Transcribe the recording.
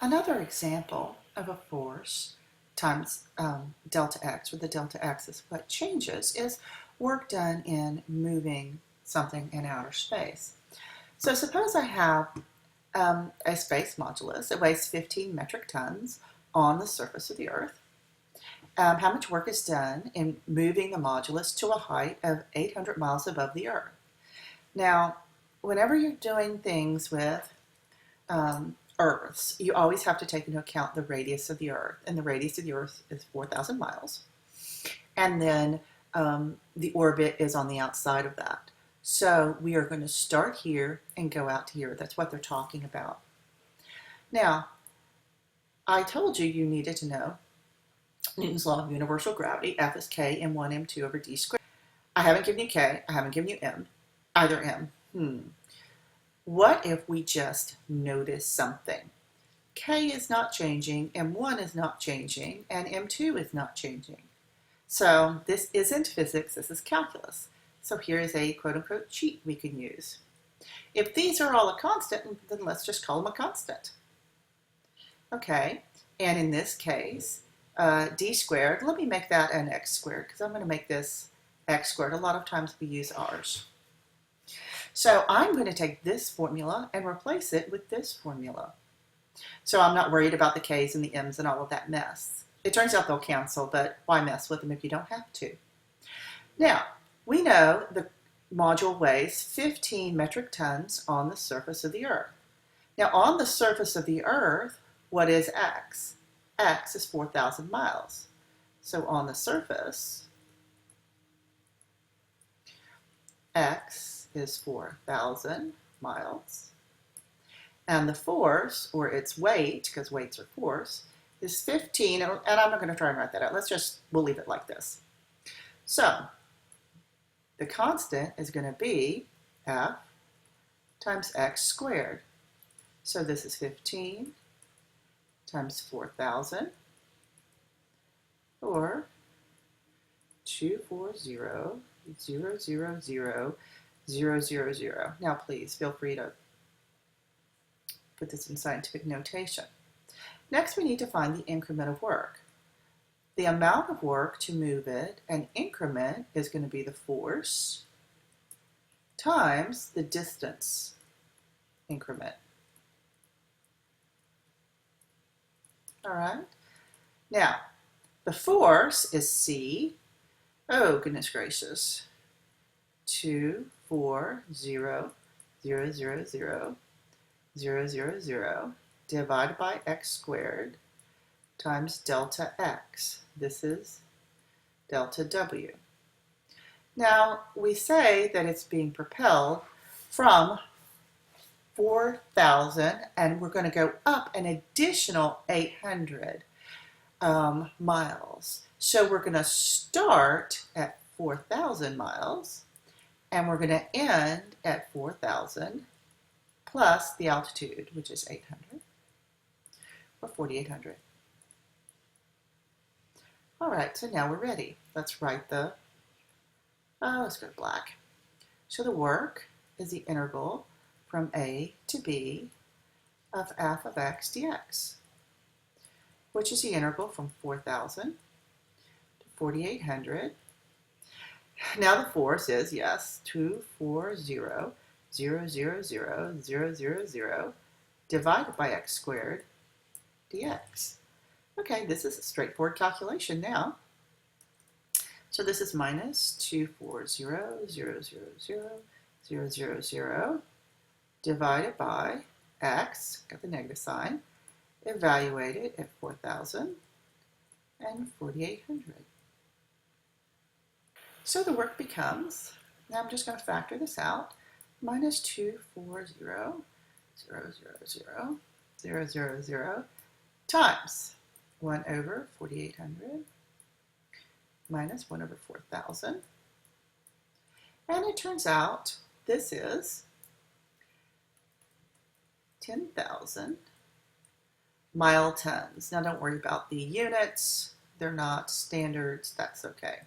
Another example of a force times delta x, where the delta x is what changes, is work done in moving something in outer space. So suppose I have a space modulus. It weighs 15 metric tons on the surface of the Earth. How much work is done in moving the modulus to a height of 800 miles above the Earth? Now, whenever you're doing things with Earths, you always have to take into account the radius of the Earth, and the radius of the Earth is 4,000 miles. And then the orbit is on the outside of that. So we are going to start here and go out to here. That's what they're talking about. Now, I told you you needed to know Newton's law of universal gravity, F is K, m1, m2 over d squared. I haven't given you K, I haven't given you M, either M. What if we just notice something? K is not changing, M1 is not changing, and M2 is not changing. So this isn't physics, this is calculus. So here is a quote-unquote cheat we can use. If these are all a constant, then let's just call them a constant. Okay, and in this case, d squared, let me make that an x squared, because I'm going to make this x squared. A lot of times we use r's. So I'm going to take this formula and replace it with this formula. So I'm not worried about the k's and the m's and all of that mess. It turns out they'll cancel, but why mess with them if you don't have to? Now, we know the module weighs 15 metric tons on the surface of the Earth. Now, on the surface of the Earth, what is x? X is 4,000 miles. So on the surface, x is 4,000 miles. And the force, or its weight, because weights are force, is 15, and I'm not going to try and write that out. We'll leave it like this. So the constant is going to be F times x squared. So this is 15 times 4,000, or 240,000,000. Now please feel free to put this in scientific notation. Next, we need to find the increment of work. The amount of work to move it, an increment, is going to be the force times the distance increment. All right. Now, the force is C. Oh, goodness gracious. 240,000,000 divided by x squared times delta x. This is delta W. Now, we say that it's being propelled from 4,000, and we're going to go up an additional 800 miles. So we're going to start at 4,000 miles, and we're going to end at 4,000 plus the altitude, which is 800, or 4,800. All right, so now we're ready. Let's write let's go to black. So the work is the integral from a to b of f of x dx, which is the integral from 4,000 to 4,800. Now the force is, yes, 240,000,000 divided by x squared dx. Okay, this is a straightforward calculation now. So this is minus 240,000,000 divided by x, got the negative sign, evaluated at 4,000 and 4,800. So the work becomes, now I'm just going to factor this out, minus 240,000,000 times 1 over 4,800 minus 1 over 4,000. And it turns out this is 10,000 mile tons. Now don't worry about the units. They're not standards. That's okay.